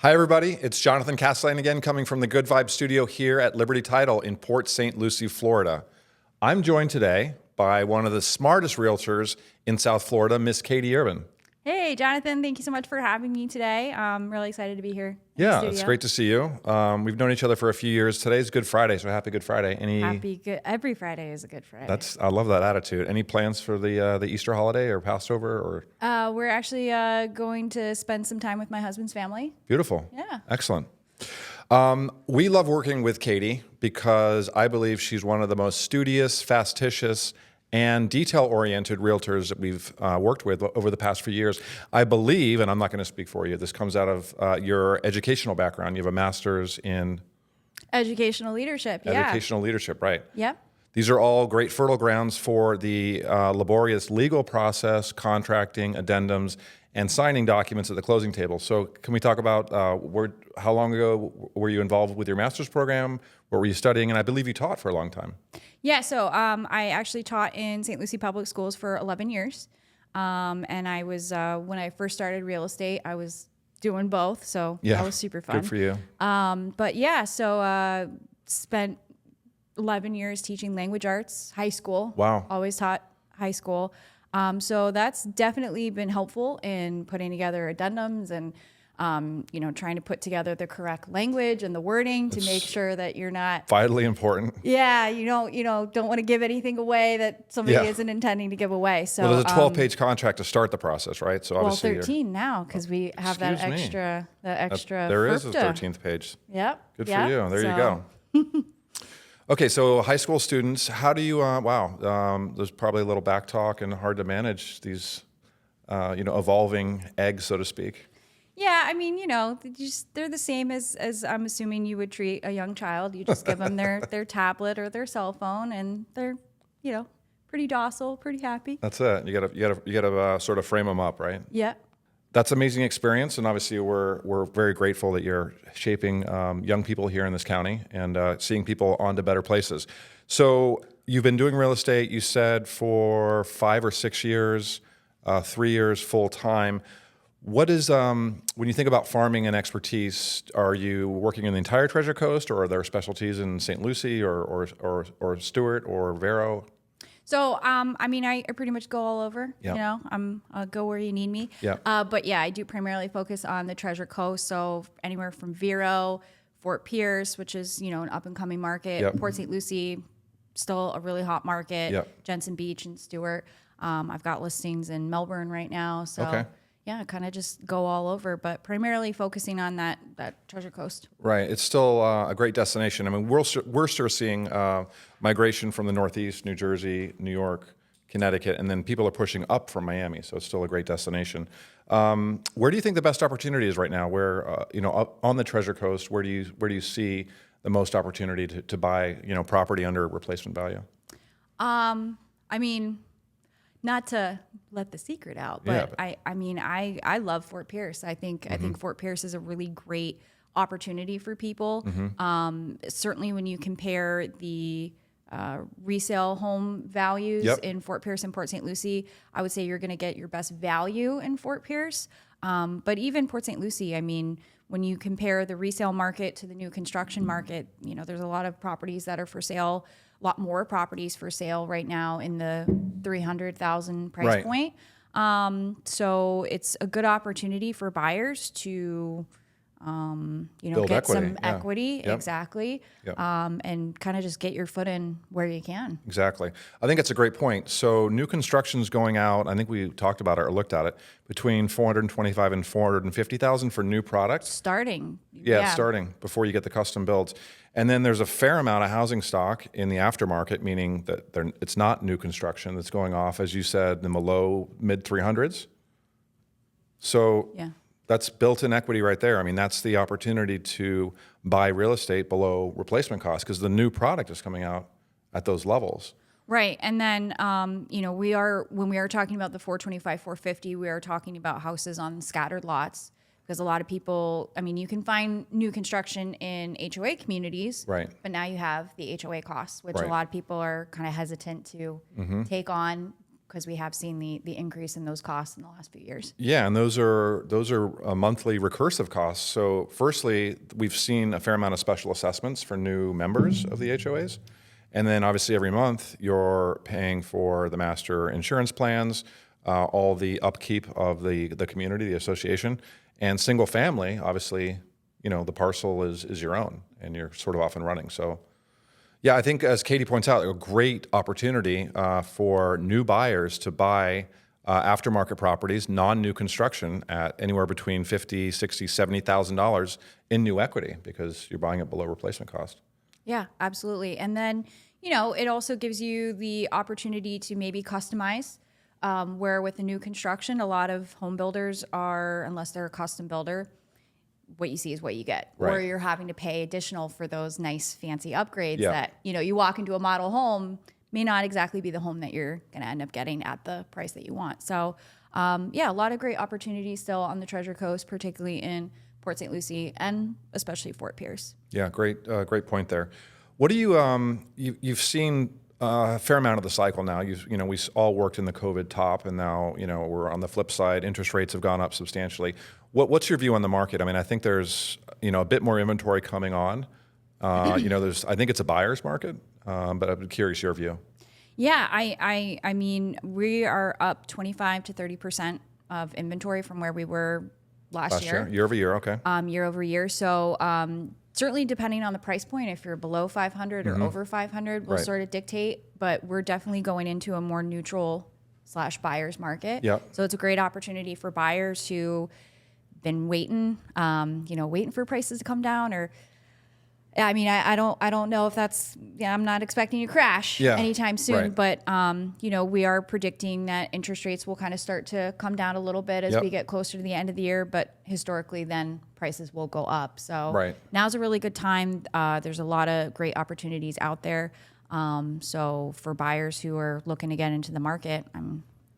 Hi, everybody. It's Jonathan Castelyn again, coming from the Good Vibe studio here at Liberty Title in Port St. Lucie, Florida. I'm joined today by one of the smartest realtors in South Florida, Miss Katelyn Urban. Hey, Jonathan. Thank you so much for having me today. I'm really excited to be here. Yeah, it's great to see you. We've known each other for a few years. Today's Good Friday, so happy Good Friday. Every Friday is a Good Friday. I love that attitude. Any plans for the Easter holiday or Passover? We're actually going to spend some time with my husband's family. Beautiful. Yeah. Excellent. We love working with Katie because I believe she's one of the most studious, fastidious, and detail-oriented realtors that we've worked with over the past few years. I believe, and I'm not going to speak for you, this comes out of your educational background. You have a master's in educational leadership. Yeah. Educational leadership, right? Yep. These are all great fertile grounds for the laborious legal process, contracting, addendums, and signing documents at the closing table. So can we talk about how long ago were you involved with your master's program? What were you studying? And I believe you taught for a long time. Yeah, so I actually taught in St. Lucie Public Schools for 11 years. And I was, when I first started real estate, I was doing both. So that was super fun. Good for you. But yeah, so spent 11 years teaching language arts, high school. Wow. Always taught high school. So that's definitely been helpful in putting together addendums and, trying to put together the correct language and the wording to make sure that you're not vitally important. Yeah, don't want to give anything away that somebody isn't intending to give away. So there's a 12-page contract to start the process, right? So obviously 13 now because we have that extra. There is a 13th page. Yep. Good for you. There you go. Okay, so high school students, how do you? There's probably a little back talk and hard to manage these, evolving eggs, so to speak. Yeah, I mean, they're the same as I'm assuming you would treat a young child. You just give them their tablet or their cell phone, and they're, pretty docile, pretty happy. That's it. You gotta sort of frame them up, right? Yeah. That's an amazing experience, and obviously we're very grateful that you're shaping young people here in this county and seeing people onto better places. So you've been doing real estate, you said, for 5 or 6 years, 3 years full time. What is, when you think about farming and expertise, are you working in the entire Treasure Coast, or are there specialties in St. Lucie or Stewart or Vero? So, I pretty much go all over. Yep. I'll go where you need me. Yep. But yeah, I do primarily focus on the Treasure Coast. So anywhere from Vero, Fort Pierce, which is an up and coming market, Yep. Port St. Lucie, still a really hot market. Yep. Jensen Beach and Stewart. I've got listings in Melbourne right now. So. Okay. Yeah, kind of just go all over, but primarily focusing on that Treasure Coast. Right. It's still a great destination. I mean, we're still seeing migration from the Northeast, New Jersey, New York, Connecticut, and then people are pushing up from Miami. So it's still a great destination. Where do you think the best opportunity is right now? Where up on the Treasure Coast, where do you see the most opportunity to buy property under replacement value? Not to let the secret out, but I love Fort Pierce. I think Fort Pierce is a really great opportunity for people. Mm-hmm. Certainly when you compare the resale home values in Fort Pierce and Port St. Lucie, I would say you're going to get your best value in Fort Pierce. But even Port St. Lucie, when you compare the resale market to the new construction market, there's a lot of properties that are for sale. A lot more properties for sale right now in the $300,000 price point. So it's a good opportunity for buyers to, Build get equity. some equity, Yep. exactly, Yep. And kind of just get your foot in where you can. Exactly. I think it's a great point. So new construction's going out, I think we talked about it or looked at it, between $425,000 and $450,000 for new products. Starting. Starting before you get the custom builds. And then there's a fair amount of housing stock in the aftermarket, meaning that it's not new construction that's going off, as you said, in the low, mid 300s. So that's built-in equity right there. That's the opportunity to buy real estate below replacement cost because the new product is coming out at those levels. Right. And then, when we are talking about the 425, 450, we are talking about houses on scattered lots. Because a lot of people, you can find new construction in HOA communities, right? But now you have the HOA costs, which Right. a lot of people are kind of hesitant to take on because we have seen the increase in those costs in the last few years. Yeah, and those are monthly recursive costs. So firstly, we've seen a fair amount of special assessments for new members of the HOAs. And then obviously every month you're paying for the master insurance plans, all the upkeep of the community, the association, and single family, obviously, the parcel is your own and you're sort of off and running. So yeah, I think as Katie points out, a great opportunity for new buyers to buy aftermarket properties, non-new construction at anywhere between $50,000, $60,000, $70,000 in new equity because you're buying it below replacement cost. Yeah, absolutely. And then, it also gives you the opportunity to maybe customize, where with the new construction, a lot of home builders are, unless they're a custom builder, what you see is what you get. Right. Or you're having to pay additional for those nice fancy upgrades Yeah. that, you walk into a model home, may not exactly be the home that you're going to end up getting at the price that you want. So, a lot of great opportunities still on the Treasure Coast, particularly in Port St. Lucie and especially Fort Pierce. Yeah, great point there. What do you've seen a fair amount of the cycle now. We all worked in the COVID top, and now we're on the flip side. Interest rates have gone up substantially. What's your view on the market? I mean, I think there's a bit more inventory coming on. I think it's a buyer's market, but I'm curious your view. Yeah, I mean, we are up 25 to 30% of inventory from where we were last year. Year over year, okay. Year over year. So certainly depending on the price point, if you're below 500 or over 500, will Right. sort of dictate. But we're definitely going into a more neutral / buyer's market. Yep. So it's a great opportunity for buyers who been waiting, waiting for prices to come down. Or, I mean, I don't know if that's. I'm not expecting a crash anytime soon. Right. But we are predicting that interest rates will kind of start to come down a little bit as we get closer to the end of the year. But historically, then prices will go up. So now's a really good time. There's a lot of great opportunities out there. So for buyers who are looking to get into the market,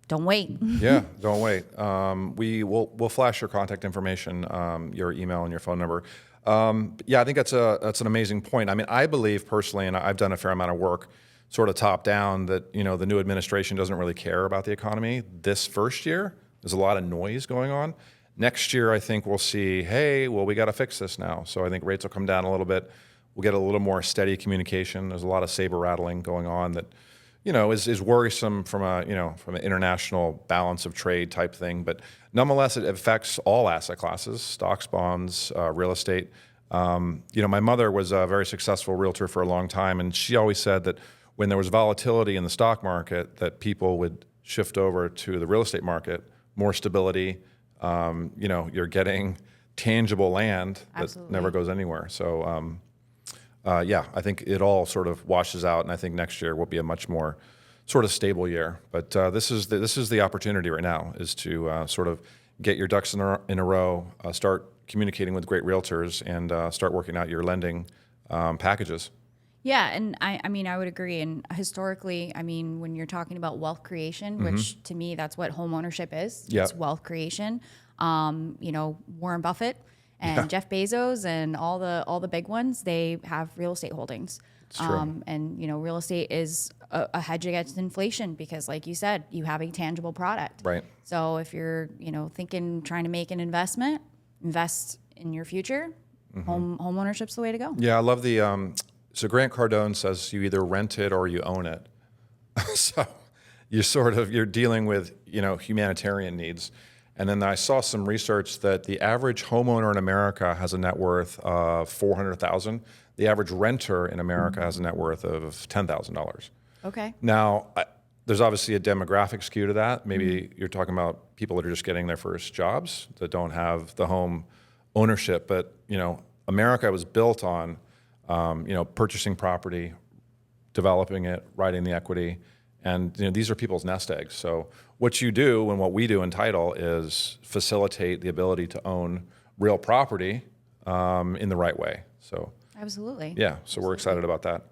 don't wait. Yeah, don't wait. We'll flash your contact information, your email and your phone number. I think that's an amazing point. I mean, I believe personally, and I've done a fair amount of work, sort of top down, that the new administration doesn't really care about the economy. This first year, there's a lot of noise going on. Next year, I think we'll see, hey, well, we got to fix this now. So I think rates will come down a little bit. We'll get a little more steady communication. There's a lot of saber rattling going on that is worrisome from an international balance of trade type thing. But nonetheless, it affects all asset classes: stocks, bonds, real estate. My mother was a very successful realtor for a long time, and she always said that when there was volatility in the stock market, that people would shift over to the real estate market, more stability. You're getting tangible land that never goes anywhere. So. I think it all sort of washes out, and I think next year will be a much more sort of stable year. But this is the opportunity right now, is to sort of get your ducks in a row, start communicating with great realtors, and start working out your lending packages. Yeah, and I would agree. And historically, when you're talking about wealth creation, which to me, that's what home ownership is. Yep. It's wealth creation. Warren Buffett and Jeff Bezos and all the big ones, they have real estate holdings. It's true. And real estate is a hedge against inflation because, like you said, you have a tangible product. Right. So if you're trying to make an investment, invest in your future. Home ownership's the way to go. Yeah, I love the. So Grant Cardone says you either rent it or you own it. So you're dealing with humanitarian needs. And then I saw some research that the average homeowner in America has a net worth of $400,000. The average renter in America has a net worth of $10,000. Okay. Now, there's obviously a demographic skew to that. Maybe you're talking about people that are just getting their first jobs that don't have the home ownership. But America was built on purchasing property, developing it, writing the equity. And these are people's nest eggs. So what you do and what we do in title is facilitate the ability to own real property in the right way. So absolutely. Yeah. So we're excited about that.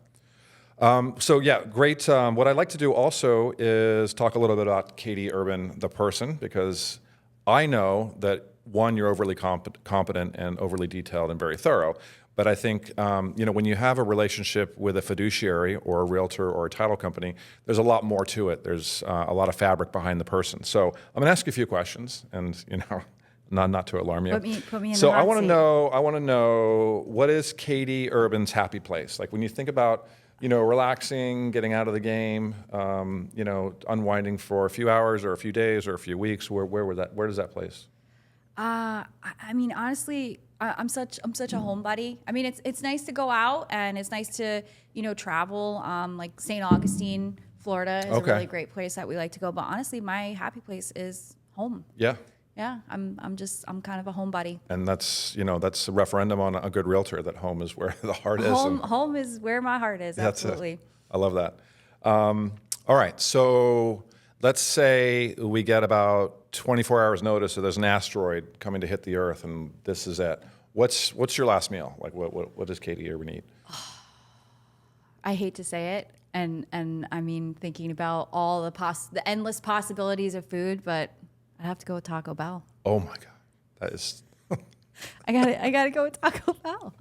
Great. What I'd like to do also is talk a little bit about Katelyn Urban, the person, because I know that one, you're overly competent and overly detailed and very thorough. But I think, when you have a relationship with a fiduciary or a realtor or a title company, there's a lot more to it. There's a lot of fabric behind the person. So I'm going to ask you a few questions, and not to alarm you. Put me in so the hot I want to seat. know. I want to know, what is Katelyn Urban's happy place? Like when you think about relaxing, getting out of the game, unwinding for a few hours or a few days or a few weeks. Where does that place? I mean, honestly, I'm such a homebody. I mean, it's nice to go out and it's nice to travel. Like St. Augustine, Florida is a really great place that we like to go. But honestly, my happy place is home. Yeah. Yeah, I'm kind of a homebody. And that's a referendum on a good realtor, that home is where the heart is. Home is where my heart is. That's Absolutely. it. I love that. All right, so let's say we get about 24 hours notice that there's an asteroid coming to hit the Earth, and this is it. What's your last meal? Like what does Katelyn Urban eat? I hate to say it, and I mean thinking about all the endless possibilities of food, but I have to go with Taco Bell. Oh my God, that is. I gotta go with Taco Bell.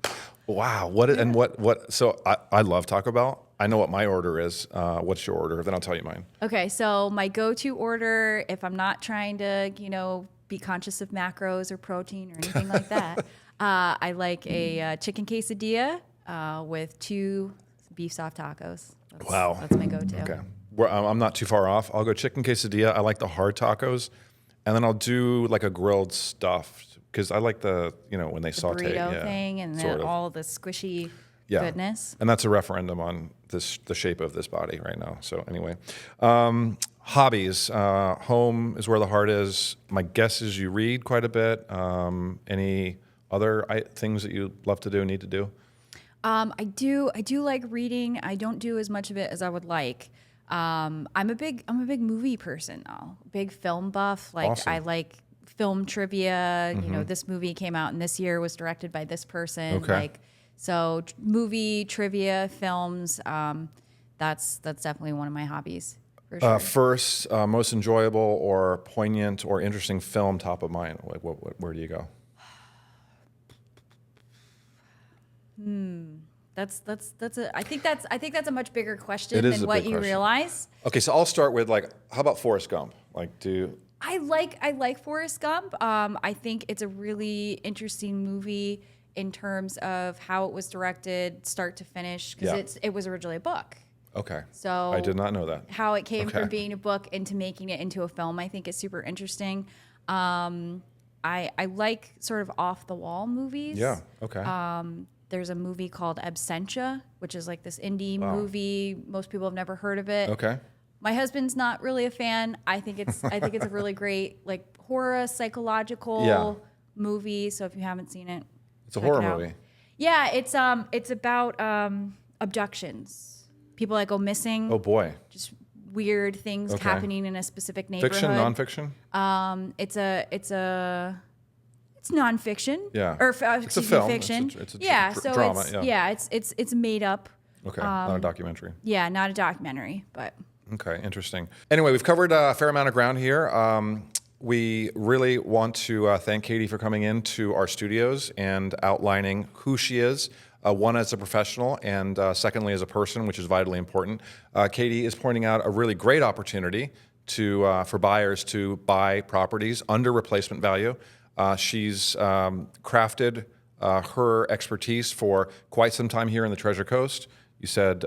Wow. What? So I love Taco Bell. I know what my order is. What's your order? Then I'll tell you mine. Okay, so my go-to order, if I'm not trying to, be conscious of macros or protein or anything like that, I like a chicken quesadilla with 2 beef soft tacos. Wow. That's my go-to. Okay. I'm not too far off. I'll go chicken quesadilla. I like the hard tacos. And then I'll do like a grilled stuffed, because I like when they saute. Burrito thing and then all the squishy goodness. And that's a referendum on the shape of this body right now. So anyway, hobbies. Home is where the heart is. My guess is you read quite a bit. Any other things that you love to do, need to do? I do like reading. I don't do as much of it as I would like. I'm a big movie person though. Big film buff. Like Awesome. I like film trivia. This movie came out and this year was directed by this person. Okay. So movie trivia, films. That's definitely one of my hobbies. For sure. First, most enjoyable or poignant or interesting film top of mind. Like where do you go? I think that's a much bigger question It is than a what big you question. realize. Okay, so I'll start with how about Forrest Gump? I like Forrest Gump. I think it's a really interesting movie in terms of how it was directed, start to finish, because it was originally a book. Okay. So I did not know that. How it came from being a book into making it into a film, I think is super interesting. I like sort of off the wall movies. Yeah. Okay. There's a movie called Absentia, which is like this indie movie. Most people have never heard of it. Okay. My husband's not really a fan. I think it's a really great like horror psychological movie. So if you haven't seen it, It's a horror movie. Yeah, it's about abductions. People that go missing. Oh boy. Just weird things happening in a specific neighborhood. Fiction, nonfiction? It's nonfiction. Yeah. Or It's a excuse me, film. fiction. It's a so drama. it's made up. Okay. Not a documentary. Yeah, not a documentary, but Okay, interesting. Anyway, we've covered a fair amount of ground here. We really want to thank Katie for coming into our studios and outlining who she is, one as a professional and secondly as a person, which is vitally important. Katie is pointing out a really great opportunity for buyers to buy properties under replacement value. She's crafted her expertise for quite some time here in the Treasure Coast. You said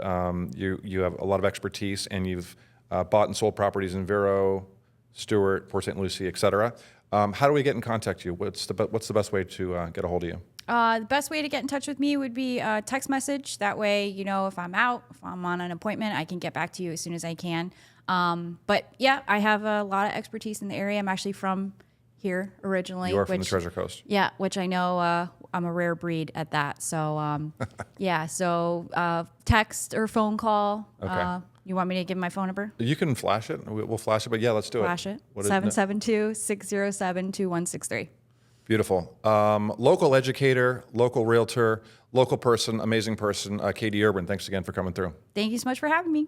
you have a lot of expertise, and you've bought and sold properties in Vero, Stewart, Port St. Lucie, et cetera. How do we get in contact with you? What's the best way to get a hold of you? the best way to get in touch with me would be a text message. That way, if I'm out, if I'm on an appointment, I can get back to you as soon as I can. But yeah, I have a lot of expertise in the area. I'm actually from here originally. You are from the Treasure Coast. Yeah, which I know I'm a rare breed at that. So yeah, so text or phone call. Okay. You want me to give my phone number? You can flash it. We'll flash it, but yeah, let's do Flash it. it. 772-607-2163. Beautiful. Local educator, local realtor, local person, amazing person, Katelyn Urban. Thanks again for coming through. Thank you so much for having me.